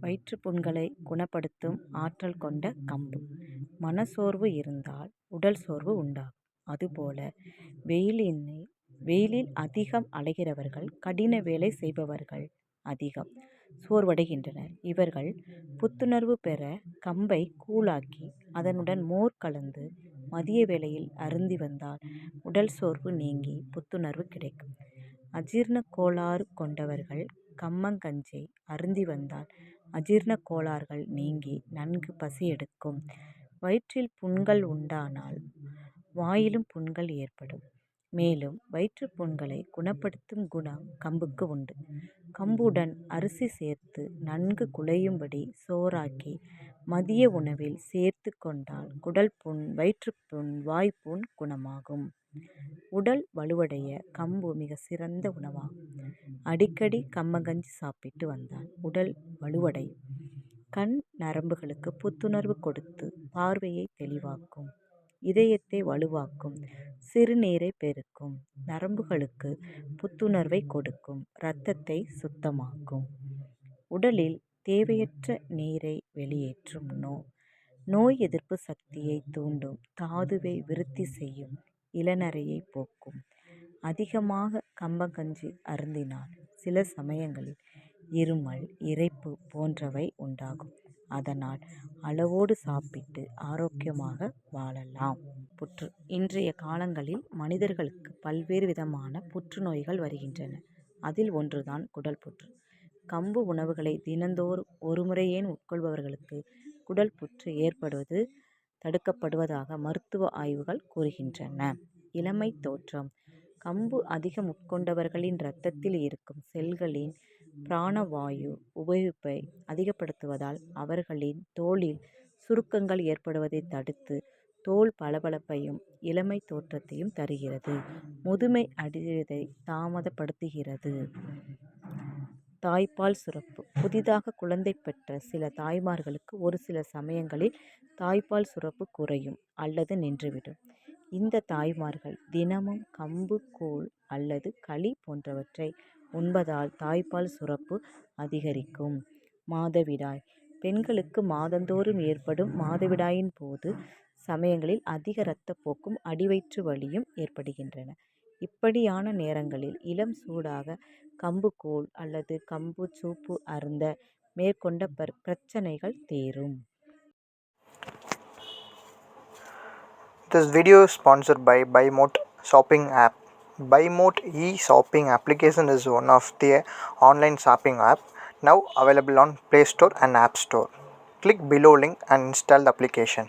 வயிற்றுப்புண்களை குணப்படுத்தும் ஆற்றல் கொண்ட கம்பு. மனசோர்வு இருந்தால் உடல் சோர்வு உண்டாகும். அதுபோல வெயிலில் அதிகம் அலைகிறவர்கள், கடின வேலை செய்பவர்கள் அதிகம் சோர்வடைகின்றனர். இவர்கள் புத்துணர்வு பெற கம்பை கூழாக்கி அதனுடன் மோர் கலந்து மதிய வேளையில் அருந்தி வந்தால் உடல் சோர்வு நீங்கி புத்துணர்வு கிடைக்கும். அஜீரண கோளாறு கொண்டவர்கள் கம்மங்கஞ்சி அருந்தி வந்தால் அஜீரண கோளாறுகள் நீங்கி நன்கு பசி எடுக்கும். வயிற்றில் புண்கள் உண்டானால் வாயிலும் புண்கள் ஏற்படும். மேலும் வயிற்றுப் புண்களை குணப்படுத்தும் குணம் கம்புக்கு உண்டு. கம்புடன் அரிசி சேர்த்து நன்கு குழையும்படி சோறாக்கி மதிய உணவில் சேர்த்து கொண்டால் குடல் புண், வயிற்றுப்புண், வாய்ப்புண் குணமாகும். உடல் வலுவடைய கம்பு மிக சிறந்த உணவாகும். அடிக்கடி கம்மங்கஞ்சி சாப்பிட்டு வந்தால் உடல் வலுவடையும். கண் நரம்புகளுக்கு புத்துணர்வு கொடுத்து பார்வையை தெளிவாக்கும். இதயத்தை வலுவாக்கும். சிறுநீரை பெருக்கும். நரம்புகளுக்கு புத்துணர்வை கொடுக்கும். இரத்தத்தை சுத்தமாக்கும். உடலில் தேவையற்ற நீரை வெளியேற்றும். நோய் எதிர்ப்பு சக்தியை தூண்டும். தாதுவை விருத்தி செய்யும். இளநரையை போக்கும். அதிகமாக கம்பங்கஞ்சி அருந்தினால் சில சமயங்களில் இருமல், இரைப்பு போன்றவை உண்டாகும். அதனால் அளவோடு சாப்பிட்டு ஆரோக்கியமாக வாழலாம். புற்று. இன்றைய காலங்களில் மனிதர்களுக்கு பல்வேறு விதமான புற்றுநோய்கள் வருகின்றன. அதில் ஒன்றுதான் குடல் புற்று. கம்பு உணவுகளை தினந்தோறும் ஒரு முறையேனும் உட்கொள்பவர்களுக்கு குடல் புற்று ஏற்படுவது தடுக்கப்படுவதாக மருத்துவ ஆய்வுகள் கூறுகின்றன. இளமை தோற்றம். கம்பு அதிகம் உட்கொண்டவர்களின் இரத்தத்தில் இருக்கும் செல்களின் பிராணவாயு உபயோகிப்பை அதிகப்படுத்துவதால் அவர்களின் தோலில் சுருக்கங்கள் ஏற்படுவதை தடுத்து தோல் பளபளப்பையும் இளமை தோற்றத்தையும் தருகிறது. முதுமை அடைவதை தாமதப்படுத்துகிறது. தாய்ப்பால் சுரப்பு. புதிதாக குழந்தை பெற்ற சில தாய்மார்களுக்கு ஒரு சில சமயங்களில் தாய்ப்பால் சுரப்பு குறையும் அல்லது நின்றுவிடும். இந்த தாய்மார்கள் தினமும் கம்பு கூழ் அல்லது களி போன்றவற்றை உண்பதால் தாய்ப்பால் சுரப்பு அதிகரிக்கும். மாதவிடாய். பெண்களுக்கு மாதந்தோறும் ஏற்படும் மாதவிடாயின் போது சமயங்களில் அதிக இரத்தப்போக்கும் அடிவயிற்று வலியும் ஏற்படுகின்றன. இப்படியான நேரங்களில் இளம் சூடாக கம்பு கூழ் அல்லது கம்பு சூப்பு அருந்த மேற்கொண்ட பிரச்சனைகள் தீரும். This video is sponsored by BuyMote shopping app. BuyMote e-shopping application is one of the online shopping app now available on Play Store and App Store. Click below link and install the application.